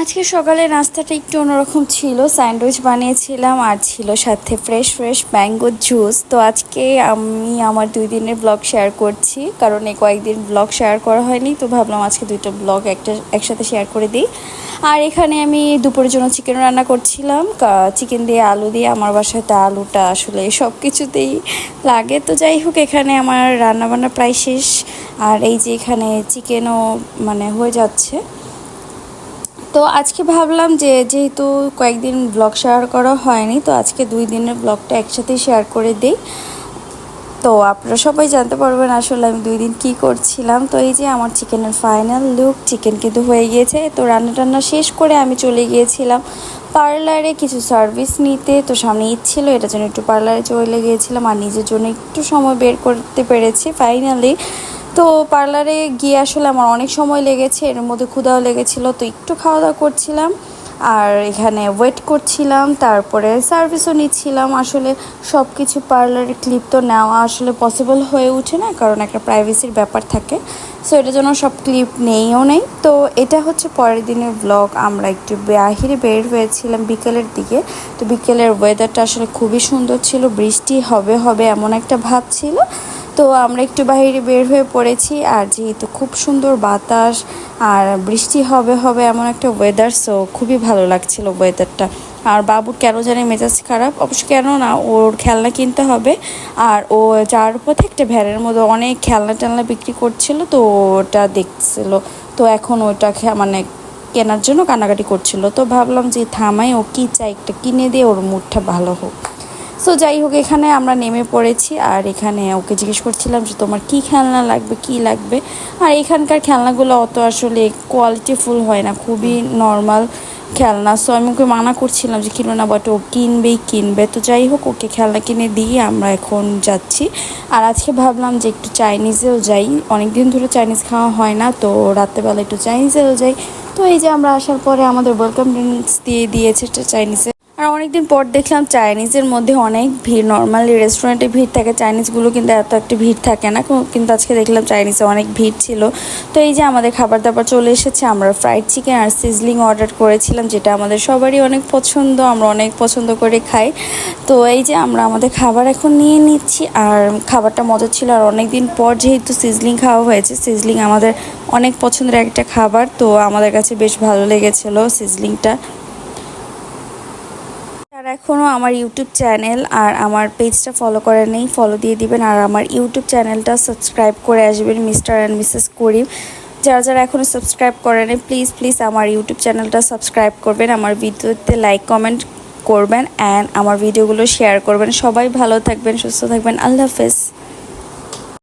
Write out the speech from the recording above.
আজকে সকালে নাস্তাটা একটু অন্যরকম ছিল। স্যান্ডউইচ বানিয়েছিলাম আর ছিল সাথে ফ্রেশ ফ্রেশ ম্যাঙ্গো জুস। তো আজকে আমি আমার 2 দিনের ব্লগ শেয়ার করছি, কারণ এই কয়েকদিন ব্লগ শেয়ার করা হয়নি, তো ভাবলাম আজকে 2টা ব্লগ একসাথে শেয়ার করে দিই। আর এখানে আমি দুপুরের জন্য চিকেন রান্না করছিলাম, চিকেন দিয়ে আলু দিয়ে। আমার বাসাতে আলুটা আসলে সব কিছুতেই লাগে। তো যাই হোক, এখানে আমার রান্নাবান্না প্রায় শেষ। আর এই যে এখানে চিকেনও হয়ে যাচ্ছে। তো আজকে ভাবলাম যে যেহেতু কয়েকদিন ব্লগ শেয়ার করা হয়নি, তো আজকে 2 দিনের ব্লগটা একসাথেই শেয়ার করে দিই। তো আপনারা সবাই জানতে পারবেন আসলে আমি 2 দিন কী করছিলাম। তো এই যে আমার চিকেনের ফাইনাল লুক, চিকেন কিন্তু হয়ে গিয়েছে। তো রান্না শেষ করে আমি চলে গিয়েছিলাম পার্লারে কিছু সার্ভিস নিতে। তো সামনে ঈদ ছিল, এটার জন্য একটু পার্লারে চলে গিয়েছিলাম আর নিজের জন্য একটু সময় বের করতে পেরেছি ফাইনালি। তো পার্লারে গিয়ে আসলে আমার অনেক সময় লেগেছে, এর মধ্যে ক্ষুধাও লেগেছিলো, তো একটু খাওয়া দাওয়া করছিলাম আর এখানে ওয়েট করছিলাম, তারপরে সার্ভিসও নিচ্ছিলাম। আসলে সব কিছু পার্লারের ক্লিপ তো নেওয়া আসলে পসিবল হয়ে ওঠে না, কারণ একটা প্রাইভেসির ব্যাপার থাকে। সো এটার জন্য সব ক্লিপ নেইও নেই। তো এটা হচ্ছে পরের দিনের ব্লগ। আমরা একটু বাহিরে বের হয়েছিলাম বিকেলের দিকে। তো বিকেলের ওয়েদারটা আসলে খুবই সুন্দর ছিল, বৃষ্টি হবে হবে এমন একটা ভাব ছিল। তো আমরা একটু বাইরে বের হয়ে পড়েছি, আর যেহেতু খুব সুন্দর বাতাস আর বৃষ্টি হবে হবে এমন একটা ওয়েদার, সো খুবই ভালো লাগছিল ওয়েদারটা। আর বাবুর কেন জানি মেজাজ খারাপ, অবশ্য কেন না, ওর খেলনা কিনতে হবে। আর ও যাওয়ার পথে একটা ভ্যানের মধ্যে অনেক খেলনা টেলনা বিক্রি করছিল, তো ওটা দেখছিল। তো এখন ওইটা কেনার জন্য কান্নাকাটি করছিল। তো ভাবলাম যে থামাই, ও কী চাই একটা কিনে দিয়ে ওর মুডটা ভালো হোক। সো যাই হোক, এখানে আমরা নেমে পড়েছি আর এখানে ওকে জিজ্ঞেস করছিলাম যে তোমার কী খেলনা লাগবে, কী লাগবে। আর এখানকার খেলনাগুলো অত আসলে কোয়ালিটিফুল হয় না, খুবই নর্মাল খেলনা। সো আমি ওকে মানা করছিলাম যে কিনো না, বাট ও কিনবে। তো যাই হোক, ওকে খেলনা কিনে দিয়ে আমরা এখন যাচ্ছি। আর আজকে ভাবলাম যে একটু চাইনিজেও যাই, অনেক দিন ধরে চাইনিজ খাওয়া হয় না, তো রাত্রেবেলা একটু চাইনিজেও যাই। তো এই যে আমরা আসার পরে আমাদের ওয়েলকাম ড্রিঙ্কস দিয়ে দিয়েছে চাইনিজে। আর অনেকদিন পর দেখলাম চাইনিজের মধ্যে অনেক ভিড়। নর্মালি রেস্টুরেন্টে ভিড় থাকে, চাইনিজগুলো কিন্তু এত একটা ভিড় থাকে না, কিন্তু আজকে দেখলাম চাইনিজে অনেক ভিড় ছিল। তো এই যে আমাদের খাবার দাবার চলে এসেছে। আমরা ফ্রাইড চিকেন আর সিজলিং অর্ডার করেছিলাম, যেটা আমাদের সবারই অনেক পছন্দ, আমরা অনেক পছন্দ করে খাই। তো এই যে আমরা আমাদের খাবার এখন নিয়ে নিচ্ছি, আর খাবারটা মজা ছিল। আর অনেক দিন পর যেহেতু সিজলিং খাওয়া হয়েছে, সিজলিং আমাদের অনেক পছন্দের একটা খাবার, তো আমাদের কাছে বেশ ভালো লেগেছিলো সিজলিংটা। আর এখনও আমার ইউটিউব চ্যানেল আর আমার পেজটা ফলো করে নেই, ফলো দিয়ে দিবেন। আর আমার ইউটিউব চ্যানেলটা সাবস্ক্রাইব করে আসবেন, মিস্টার অ্যান্ড মিসেস করিম। যারা যারা এখনও সাবস্ক্রাইব করে নেই, প্লিজ আমার ইউটিউব চ্যানেলটা সাবস্ক্রাইব করবেন, আমার ভিডিওতে লাইক কমেন্ট করবেন অ্যান্ড আমার ভিডিওগুলো শেয়ার করবেন। সবাই ভালো থাকবেন, সুস্থ থাকবেন। আল্লাহ হাফেজ।